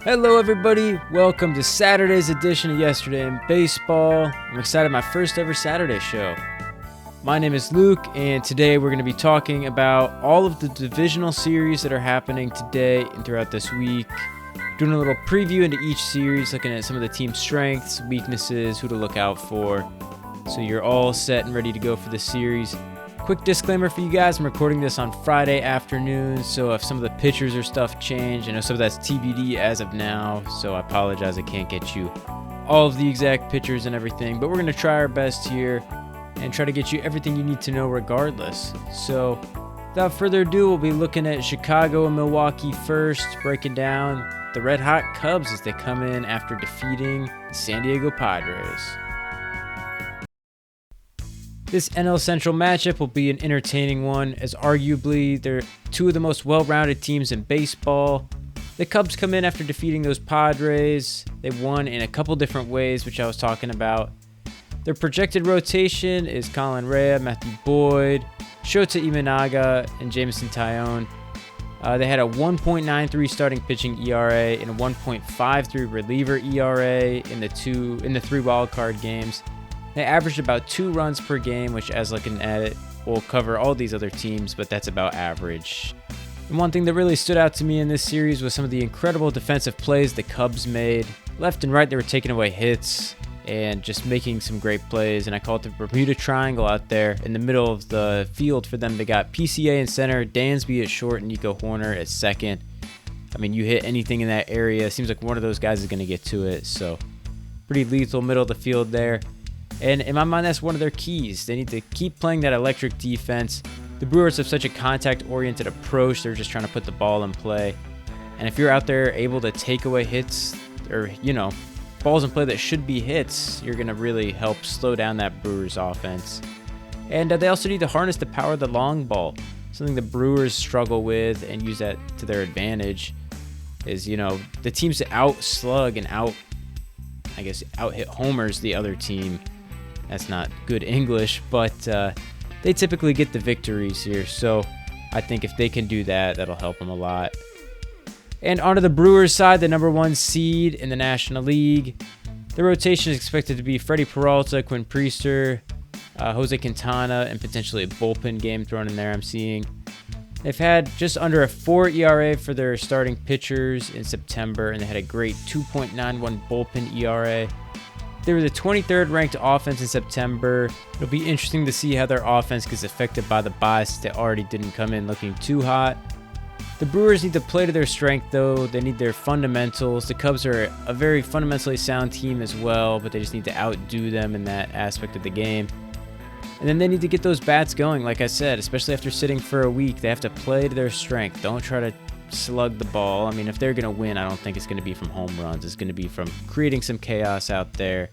Hello everybody, welcome to Saturday's edition of Yesterday in Baseball. I'm excited, my first ever Saturday show. My name is Luke, and today we're going to be talking about all of the divisional series that are happening today and throughout this week. Doing a little preview into each series, looking at some of the team's strengths, weaknesses, who to look out for. So you're all set and ready to go for the series. Quick disclaimer for you guys, I'm recording this on Friday afternoon, so if some of the pitchers or stuff change, I know some of that's TBD as of now, so I apologize I can't get you all of the exact pitchers and everything, but we're going to try our best here and try to get you everything you need to know regardless. So without further ado, we'll be looking at Chicago and Milwaukee first, breaking down the red hot Cubs as they come in after defeating the San Diego Padres. This NL Central matchup will be an entertaining one, as arguably they're two of the most well-rounded teams in baseball. The Cubs come in after defeating those Padres. They won in a couple different ways, which I was talking about. Their projected rotation is Colin Rea, Matthew Boyd, Shota Imanaga, and Jameson Taillon. They had a 1.93 starting pitching ERA and a 1.53 reliever ERA in the three wildcard games. They averaged about 2 runs per game, which, as looking at it, will cover all these other teams, but that's about average. And one thing that really stood out to me in this series was some of the incredible defensive plays the Cubs made. Left and right, they were taking away hits and just making some great plays, and I call it the Bermuda Triangle out there in the middle of the field for them. They got PCA in center, Dansby at short, and Nico Horner at second. I mean, you hit anything in that area, it seems like one of those guys is going to get to it, so pretty lethal middle of the field there. And in my mind, that's one of their keys. They need to keep playing that electric defense. The Brewers have such a contact-oriented approach. They're just trying to put the ball in play. And if you're out there able to take away hits or, balls in play that should be hits, you're going to really help slow down that Brewers offense. And they also need to harness the power of the long ball. Something the Brewers struggle with and use that to their advantage is, the teams that out-slug and out-hit homers the other team. That's not good English, but they typically get the victories here. So I think if they can do that, that'll help them a lot. And onto the Brewers side, the number 1 seed in the National League. The rotation is expected to be Freddie Peralta, Quinn Priester, Jose Quintana, and potentially a bullpen game thrown in there I'm seeing. They've had just under a 4 ERA for their starting pitchers in September, and they had a great 2.91 bullpen ERA. They were the 23rd ranked offense in September. It'll be interesting to see how their offense gets affected by the bias that already didn't come in looking too hot. The Brewers need to play to their strength, though. They need their fundamentals. The Cubs are a very fundamentally sound team as well, but they just need to outdo them in that aspect of the game. And then they need to get those bats going, like I said, especially after sitting for a week. They have to play to their strength. Don't try to slug the ball. I mean, if they're going to win, I don't think it's going to be from home runs. It's going to be from creating some chaos out there.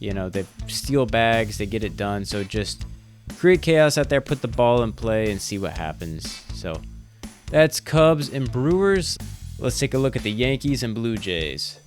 They steal bags, they get it done. So just create chaos out there, put the ball in play, and see what happens. So that's Cubs and Brewers. Let's take a look at the Yankees and Blue Jays.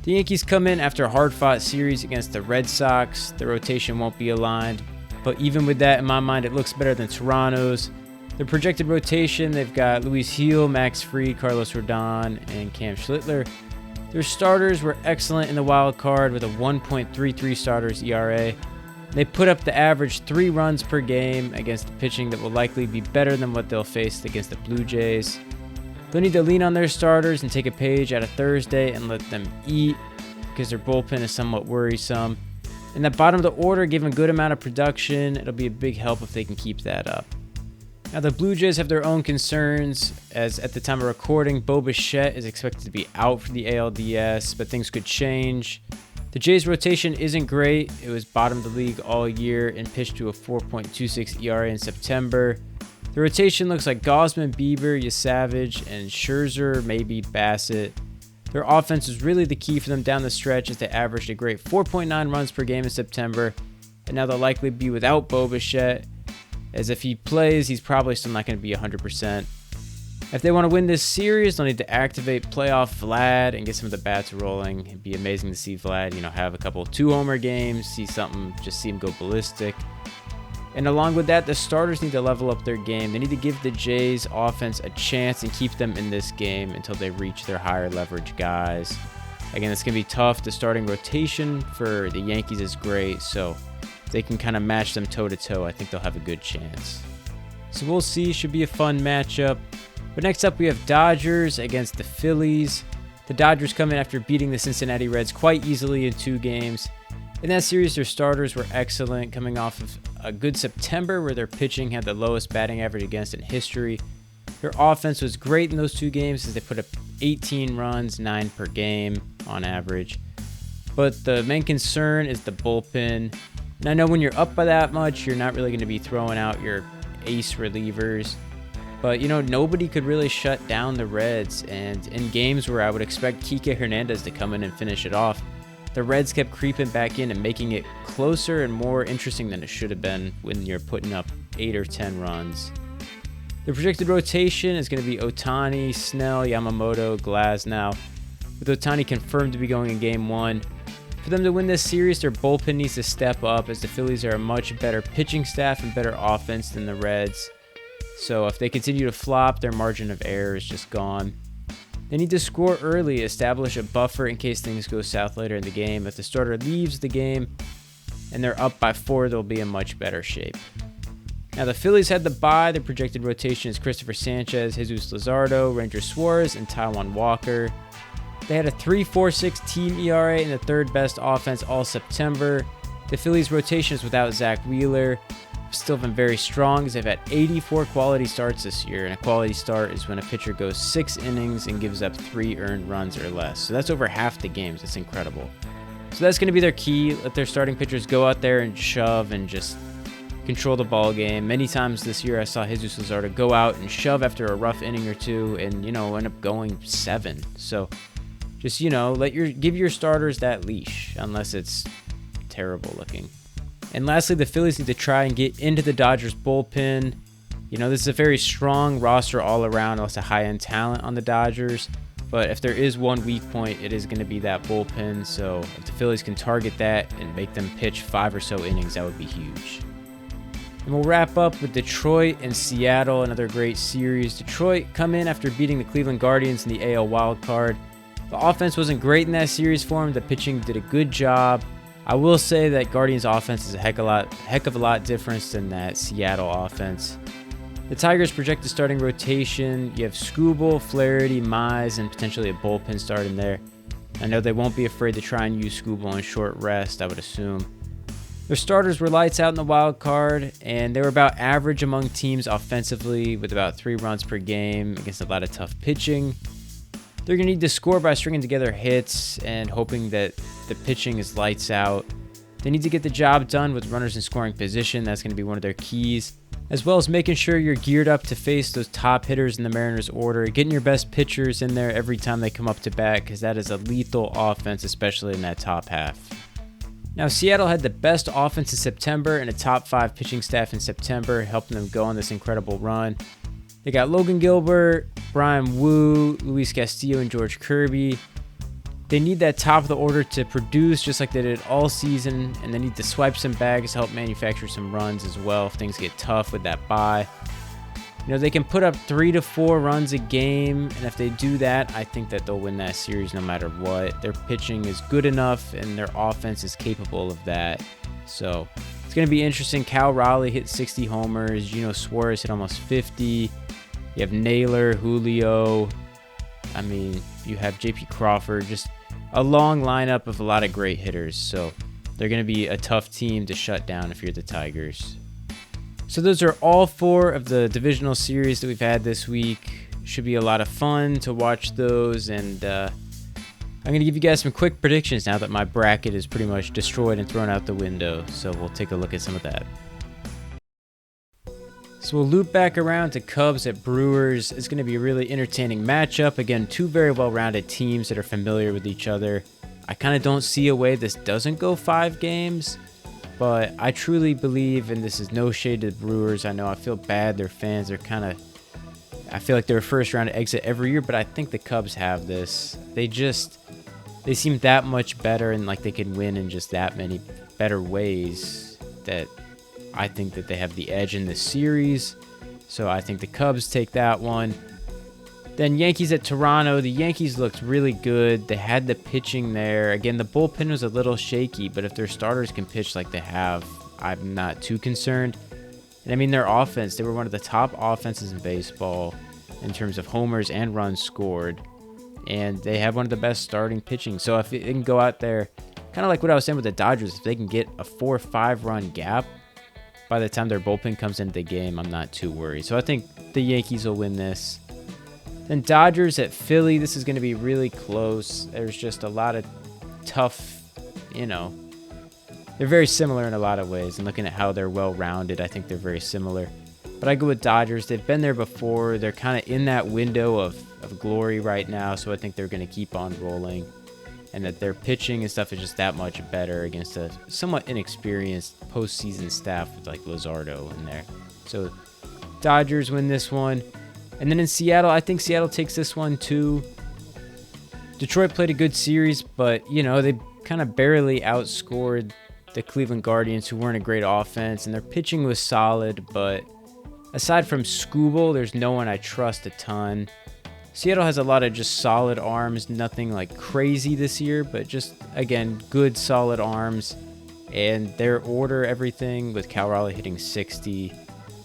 The Yankees come in after a hard-fought series against the Red Sox. The rotation won't be aligned, but even with that in my mind, it looks better than Toronto's. Their projected rotation, they've got Luis Gil, Max Fried, Carlos Rodon, and Cam Schlittler. Their starters were excellent in the wild card with a 1.33 starters ERA. They put up the average 3 runs per game against the pitching that will likely be better than what they'll face against the Blue Jays. They'll need to lean on their starters and take a page out of Thursday and let them eat because their bullpen is somewhat worrisome. In the bottom of the order, give them a good amount of production. It'll be a big help if they can keep that up. Now, the Blue Jays have their own concerns, as at the time of recording, Bo Bichette is expected to be out for the ALDS, but things could change. The Jays' rotation isn't great. It was bottom of the league all year and pitched to a 4.26 ERA in September. The rotation looks like Gausman, Bieber, Yasavage, and Scherzer, maybe Bassett. Their offense is really the key for them down the stretch, as they averaged a great 4.9 runs per game in September, and now they'll likely be without Bo Bichette, as if he plays, he's probably still not going to be 100%. If they want to win this series, they'll need to activate playoff Vlad and get some of the bats rolling. It'd be amazing to see Vlad, have a couple 2-homer games, see him go ballistic. And along with that, the starters need to level up their game. They need to give the Jays offense a chance and keep them in this game until they reach their higher leverage guys. Again, it's going to be tough. The starting rotation for the Yankees is great, so if they can kind of match them toe-to-toe, I think they'll have a good chance. So we'll see. Should be a fun matchup. But next up, we have Dodgers against the Phillies. The Dodgers come in after beating the Cincinnati Reds quite easily in 2 games. In that series, their starters were excellent, coming off of a good September where their pitching had the lowest batting average against in history. Their offense was great in those 2 games as they put up 18 runs, 9 per game on average. But the main concern is the bullpen. And I know when you're up by that much, you're not really going to be throwing out your ace relievers. But, nobody could really shut down the Reds. And in games where I would expect Kike Hernandez to come in and finish it off, the Reds kept creeping back in and making it closer and more interesting than it should have been when you're putting up 8 or 10 runs. The projected rotation is going to be Ohtani, Snell, Yamamoto, Glasnow, with Ohtani confirmed to be going in Game 1. For them to win this series, their bullpen needs to step up as the Phillies are a much better pitching staff and better offense than the Reds. So if they continue to flop, their margin of error is just gone. They need to score early, establish a buffer in case things go south later in the game. If the starter leaves the game and they're up by 4, they'll be in much better shape. Now, the Phillies had the bye. Their projected rotation is Christopher Sanchez, Jesus Luzardo, Ranger Suarez, and Taijuan Walker. They had a 3.46 team ERA and the 3rd best offense all September. The Phillies' rotation is without Zach Wheeler. Still been very strong as they've had 84 quality starts this year, and a quality start is when a pitcher goes 6 innings and gives up 3 earned runs or less. So that's over half the games. That's incredible. So that's going to be their key. Let their starting pitchers go out there and shove and just control the ball game. Many times this year I saw Jesus Luzardo go out and shove after a rough inning or 2 and, end up going 7. So just, give your starters that leash unless it's terrible looking. And lastly, the Phillies need to try and get into the Dodgers bullpen. This is a very strong roster all around, lots of high-end talent on the Dodgers. But if there is one weak point, it is going to be that bullpen. So if the Phillies can target that and make them pitch 5 or so innings, that would be huge. And we'll wrap up with Detroit and Seattle, another great series. Detroit come in after beating the Cleveland Guardians in the AL wildcard. The offense wasn't great in that series for them. The pitching did a good job. I will say that Guardians offense is a heck of a lot different than that Seattle offense. The Tigers' projected starting rotation, you have Skubal, Flaherty, Mize, and potentially a bullpen start in there. I know they won't be afraid to try and use Skubal on short rest, I would assume. Their starters were lights out in the wild card, and they were about average among teams offensively with about 3 runs per game against a lot of tough pitching. They're going to need to score by stringing together hits and hoping that the pitching is lights out. They need to get the job done with runners in scoring position. That's going to be one of their keys, as well as making sure you're geared up to face those top hitters in the Mariners order, getting your best pitchers in there every time they come up to bat, because that is a lethal offense, especially in that top half. Now, Seattle had the best offense in September and a top 5 pitching staff in September, helping them go on this incredible run. They got Logan Gilbert, Brian Wu, Luis Castillo, and George Kirby. They need that top of the order to produce just like they did all season, and they need to swipe some bags to help manufacture some runs as well if things get tough with that bye. They can put up 3 to 4 runs a game, and if they do that, I think that they'll win that series no matter what. Their pitching is good enough, and their offense is capable of that. So it's going to be interesting. Cal Raleigh hit 60 homers. Gino Suarez hit almost 50. You have Naylor, Julio. You have J.P. Crawford. Just a long lineup of a lot of great hitters. So they're going to be a tough team to shut down if you're the Tigers. So those are all 4 of the divisional series that we've had this week. Should be a lot of fun to watch those. And I'm going to give you guys some quick predictions now that my bracket is pretty much destroyed and thrown out the window. So we'll take a look at some of that. So we'll loop back around to Cubs at Brewers. It's going to be a really entertaining matchup. Again, 2 very well-rounded teams that are familiar with each other. I kind of don't see a way this doesn't go 5 games, but I truly believe, and this is no shade to the Brewers. I feel bad. Their fans are I feel like they're a first-round exit every year, but I think the Cubs have this. They seem that much better and like they can win in just that many better ways that I think that they have the edge in this series. So I think the Cubs take that one. Then Yankees at Toronto. The Yankees looked really good. They had the pitching there. Again, the bullpen was a little shaky, but if their starters can pitch like they have, I'm not too concerned. And I mean, their offense, they were one of the top offenses in baseball in terms of homers and runs scored. And they have one of the best starting pitching. So if they can go out there, kind of like what I was saying with the Dodgers, if they can get a 4 or 5 run gap by the time their bullpen comes into the game, I'm not too worried. So I think the Yankees will win this. Then Dodgers at Philly. This is going to be really close. There's just a lot of tough, they're very similar in a lot of ways. And looking at how they're well-rounded, I think they're very similar. But I go with Dodgers. They've been there before. They're kind of in that window of glory right now, so I think they're going to keep on rolling. And that their pitching and stuff is just that much better against a somewhat inexperienced postseason staff with like Luzardo in there. So Dodgers win this one. And then in Seattle, I think Seattle takes this one too. Detroit played a good series, but, they kind of barely outscored the Cleveland Guardians, who weren't a great offense. And their pitching was solid, but aside from Skubal, there's no one I trust a ton. Seattle has a lot of just solid arms, nothing like crazy this year, but just, again, good solid arms. And their order, everything, with Cal Raleigh hitting 60,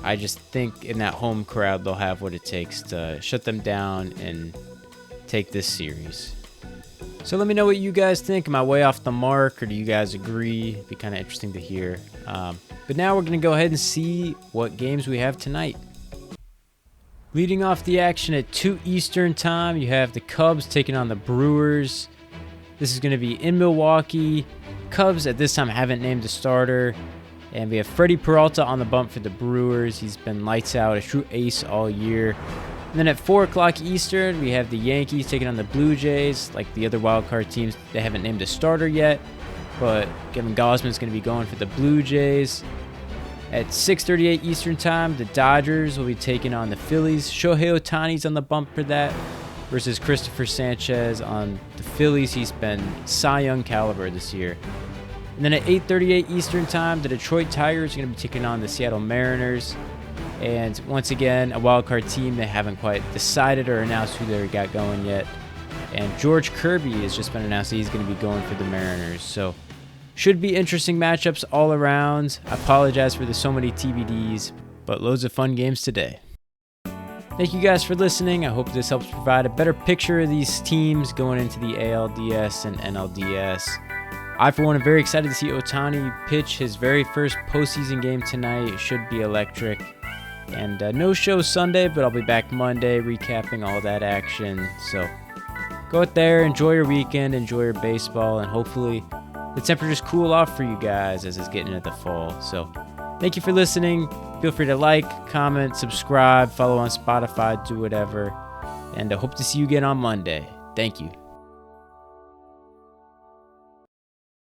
I just think in that home crowd, they'll have what it takes to shut them down and take this series. So let me know what you guys think. Am I way off the mark, or do you guys agree? It'd be kind of interesting to hear. But now we're going to go ahead and see what games we have tonight. Leading off the action at 2 Eastern time, you have the Cubs taking on the Brewers. This is going to be in Milwaukee. Cubs at this time haven't named a starter. And we have Freddie Peralta on the bump for the Brewers. He's been lights out, a true ace all year. And then at 4 o'clock Eastern, we have the Yankees taking on the Blue Jays. Like the other wildcard teams, they haven't named a starter yet. But Kevin Gausman's going to be going for the Blue Jays. At 6:38 Eastern time, the Dodgers will be taking on the Phillies. Shohei Ohtani's on the bump for that versus Christopher Sanchez on the Phillies. He's been Cy Young caliber this year. And then at 8:38 Eastern time, the Detroit Tigers are going to be taking on the Seattle Mariners. And once again, a wildcard team. They haven't quite decided or announced who they got going yet. And George Kirby has just been announced that he's going to be going for the Mariners. So should be interesting matchups all around. I apologize for the so many TBDs, but loads of fun games today. Thank you guys for listening. I hope this helps provide a better picture of these teams going into the ALDS and NLDS. I, for one, am very excited to see Ohtani pitch his very first postseason game tonight. It should be electric. And no show Sunday, but I'll be back Monday recapping all that action. So go out there, enjoy your weekend, enjoy your baseball, and hopefully the temperatures cool off for you guys as it's getting into the fall. So thank you for listening. Feel free to like, comment, subscribe, follow on Spotify, do whatever. And I hope to see you again on Monday. Thank you.